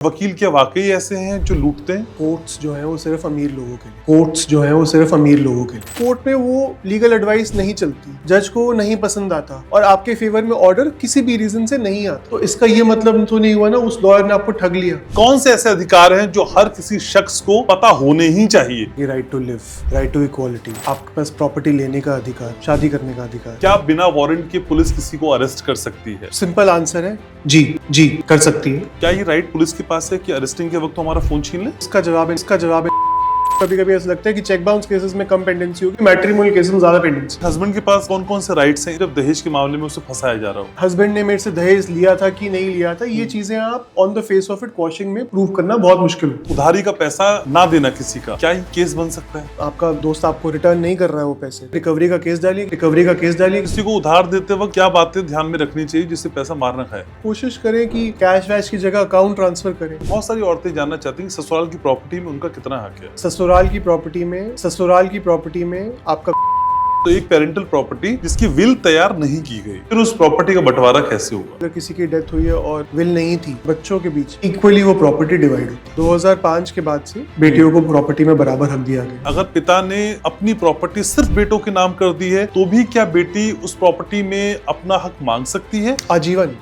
वकील क्या वाकई ऐसे हैं जो लूटते हैं? कोर्ट्स जो है वो सिर्फ अमीर लोगों के लिए, कोर्ट्स जो है वो सिर्फ अमीर लोगों के लिए। कोर्ट में वो लीगल एडवाइस नहीं चलती, जज को वो नहीं पसंद आता और आपके फेवर में ऑर्डर किसी भी रीजन से नहीं आता। तो इसका ये मतलब तो नहीं हुआ ना उस लॉयर ने आपको ठग लिया। कौन से ऐसे अधिकार हैं जो हर किसी शख्स को पता होने ही चाहिए? ये right to live, right to equality, आपके पास प्रॉपर्टी लेने का अधिकार, शादी करने का अधिकार। क्या बिना वारंट के पुलिस किसी को अरेस्ट कर सकती है? सिंपल आंसर है जी कर सकती है। क्या ये राइट पुलिस के पास है कि अरेस्टिंग के वक्त तो हमारा फोन छीन ले? इसका जवाब है कभी कभी ऐसा लगता है कि चेक बाउंस केसेस में कम पेंडेंसी होगी, मैट्रिमोनियल केसेस में ज्यादा पेंडेंसी। हस्बैंड के पास कौन कौन से राइट्स हैं जब दहेज के मामले में उसे फंसाया जा रहा हो? हस्बैंड ने मेरे से दहेज लिया था कि नहीं लिया था, ये चीजें आप on the face of it question में प्रूव करना बहुत मुश्किल है। उधारी का पैसा ना देना किसी का, क्या ये केस बन सकता है? आपका दोस्त आपको रिटर्न नहीं कर रहा है वो पैसे, रिकवरी का केस डालिए। किसी को उधार देते वक्त क्या बातें ध्यान में रखनी चाहिए जिससे पैसा मार ना खाए? कोशिश करें कि कैश वैश की जगह अकाउंट ट्रांसफर करें। बहुत सारी औरतें जानना चाहती हैं ससुराल की प्रॉपर्टी में उनका कितना हक है। ससुराल की प्रॉपर्टी में आपका तो एक पेरेंटल प्रॉपर्टी जिसकी विल तैयार नहीं की गई, फिर उस प्रॉपर्टी का बंटवारा कैसे होगा? अगर किसी की डेथ हुई है और विल नहीं थी, बच्चों के बीच इक्वली वो प्रॉपर्टी डिवाइड होती है। 2005 के बाद से बेटियों को प्रॉपर्टी में बराबर हक दिया गया। अगर पिता ने अपनी प्रॉपर्टी सिर्फ बेटों के नाम कर दी है तो भी क्या बेटी उस प्रॉपर्टी में अपना हक मांग सकती है? आजीवन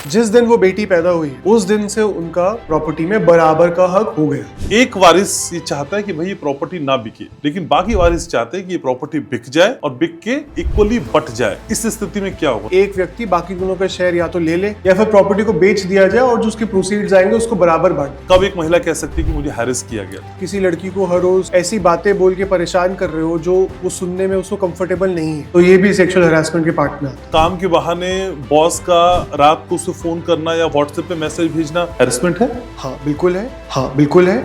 जिस दिन वो बेटी पैदा हुई उस दिन से उनका प्रॉपर्टी में बराबर का हक हो गया। एक वारिस ये चाहता है कि भाई ये प्रॉपर्टी ना बिके, लेकिन बाकी वारिस चाहते हैं कि ये प्रॉपर्टी बिक जाए और बिक के इक्वली बट जाए। इस स्थिति में क्या होगा? एक व्यक्ति बाकी दोनों का शेयर या तो ले ले या फिर प्रॉपर्टी को बेच दिया जाए और जो उसके प्रोसीड्स आएंगे उसको बराबर बांट। कब एक महिला कह सकती है कि मुझे हैरेस किया गया? किसी लड़की को हर रोज ऐसी बातें बोल के परेशान कर रहे हो जो वो सुनने में उसको कंफर्टेबल नहीं है, तो ये भी सेक्सुअल हरासमेंट के पार्ट में आता है। काम के बहाने बॉस का रात को उसे फोन करना या व्हाट्सएप पे मैसेज भेजना हैरेसमेंट है? हाँ बिल्कुल है।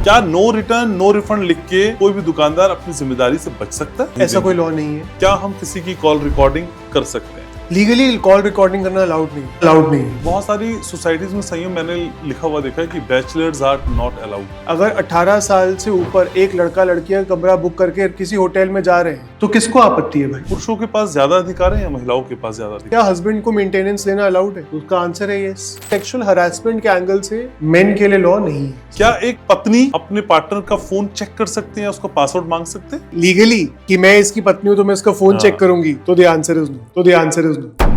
क्या नो रिटर्न नो रिफंड लिख के कोई भी दुकानदार अपनी जिम्मेदारी से बच सकता है? ऐसा कोई लॉ नहीं है। क्या हम किसी की कॉल रिकॉर्डिंग कर सकते हैं? लीगली कॉल रिकॉर्डिंग करना अलाउड नहीं है। बहुत सारी सोसाइटीज में संयम मैंने लिखा हुआ देखा है कि बैचलर्स आर नॉट अलाउड। अगर 18 साल से ऊपर एक लड़का लड़कियां कमरा बुक करके किसी होटल में जा रहे हैं तो किसको आपत्ति है भाई? पुरुषों के पास ज्यादा अधिकार है या महिलाओं के पास ज्यादा अधिकार? क्या हस्बैंड को मेंटेनेंस देना अलाउड है? उसका आंसर है यस। सेक्सुअल हरासमेंट के एंगल से मेन के लिए लॉ नहीं है। क्या एक पत्नी अपने पार्टनर का फोन चेक कर सकते हैं या उसका पासवर्ड मांग सकते हैं लीगली कि मैं इसकी पत्नी हूं तो मैं इसका फोन चेक करूंगी? तो द आंसर इज नो।